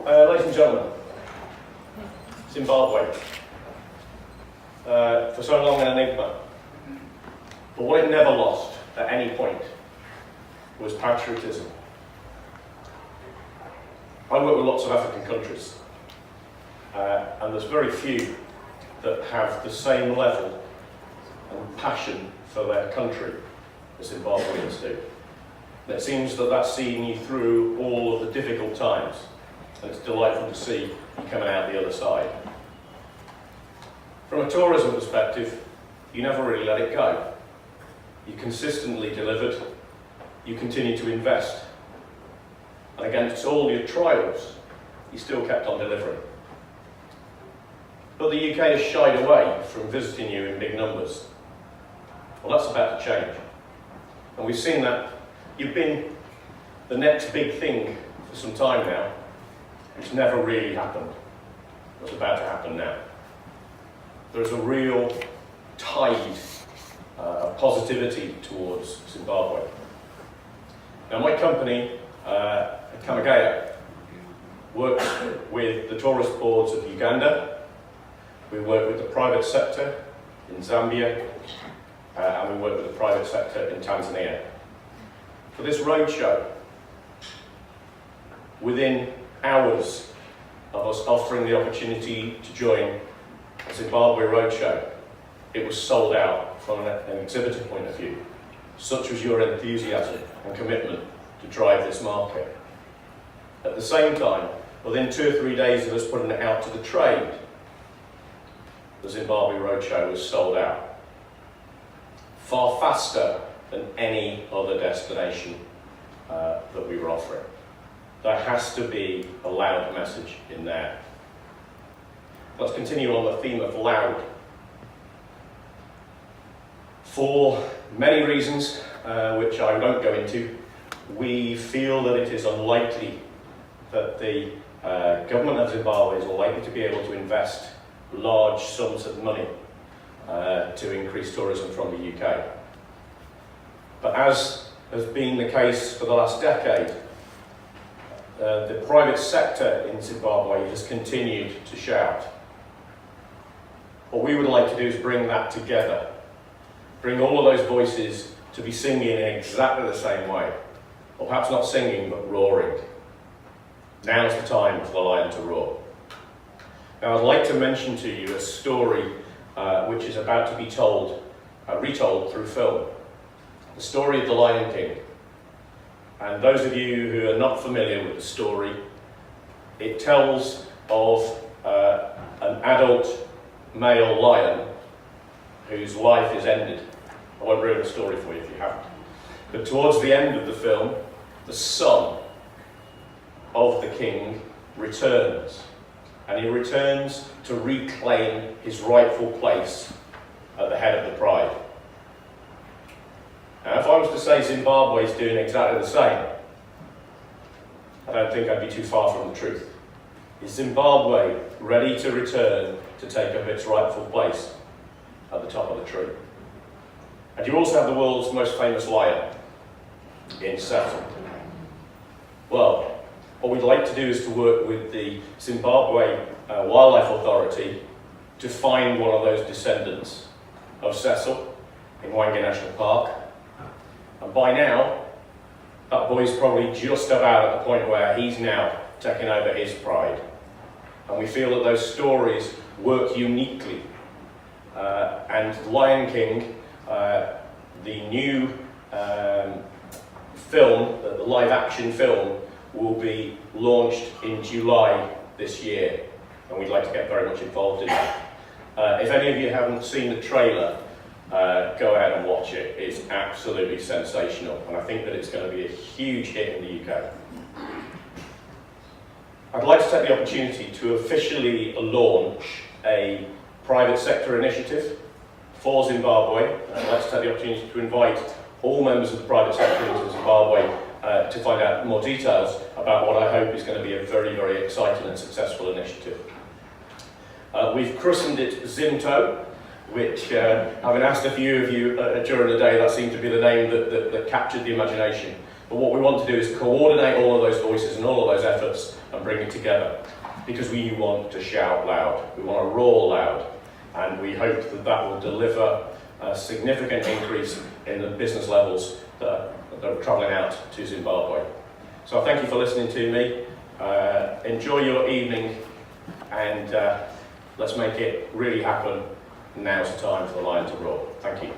Ladies and gentlemen, Zimbabwe, for so long an enigma, but what it never lost at any point was patriotism. I work with lots of African countries, and there's very few that have the same level and passion for their country as Zimbabweans do. And it seems that that's seen you through all of the difficult times, and it's delightful to see you coming out the other side. From a tourism perspective, you never really let it go. You consistently delivered, you continue to invest, and against all your trials, you still kept on delivering. But the UK has shied away from visiting you in big numbers. Well, that's about to change. And we've seen that you've been the next big thing for some time now. It's never really happened. It's about to happen now. There's a real tide of positivity towards Zimbabwe. Now, my company, Kamageo, works with the tourist boards of Uganda. We work with the private sector in Zambia, and we work with the private sector in Tanzania. For this roadshow, within hours of us offering the opportunity to join a Zimbabwe roadshow, it was sold out from an exhibitor point of view. Such was your enthusiasm and commitment to drive this market. At the same time, within 2 or 3 days of us putting it out to the trade, the Zimbabwe roadshow was sold out. Far faster than any other destination that we were offering. There has to be a loud message in there. Let's continue on the theme of loud. For many reasons, which I won't go into, we feel that it is unlikely that the government of Zimbabwe is likely to be able to invest large sums of money to increase tourism from the UK. But as has been the case for the last decade, the private sector in Zimbabwe has continued to shout. What we would like to do is bring that together, bring all of those voices to be singing in exactly the same way, or perhaps not singing but roaring. Now's the time for the lion to roar. Now, I'd like to mention to you a story which is about to be retold through film. The story of the Lion King. And those of you who are not familiar with the story, it tells of an adult male lion whose life is ended. I won't ruin the story for you if you haven't. But towards the end of the film, the son of the king returns. And he returns to reclaim his rightful place at the head of the pride. Now, if I was to say Zimbabwe is doing exactly the same, I don't think I'd be too far from the truth. Is Zimbabwe ready to return to take up its rightful place at the top of the tree? And you also have the world's most famous lion in Settle. Well, what we'd like to do is to work with the Zimbabwe Wildlife Authority to find one of those descendants of Cecil in Hwange National Park. And by now, that boy's probably just about at the point where he's now taking over his pride. And we feel that those stories work uniquely. And Lion King, the new film, the live action film, will be launched in July this year. And we'd like to get very much involved in that. If any of you haven't seen the trailer, go ahead and watch it. It's absolutely sensational, and I think that it's going to be a huge hit in the UK. I'd like to take the opportunity to officially launch a private sector initiative for Zimbabwe. I'd like to take the opportunity to invite all members of the private sector into Zimbabwe to find out more details about what I hope is going to be a very, very exciting and successful initiative. We've christened it ZIMTO, which, having asked a few of you during the day, that seemed to be the name that captured the imagination. But what we want to do is coordinate all of those voices and all of those efforts and bring it together, because we want to shout loud, we want to roar loud, and we hope that that will deliver a significant increase in the business levels that are travelling out to Zimbabwe. So thank you for listening to me. Enjoy your evening, and let's make it really happen. Now's the time for the lion to roar. Thank you.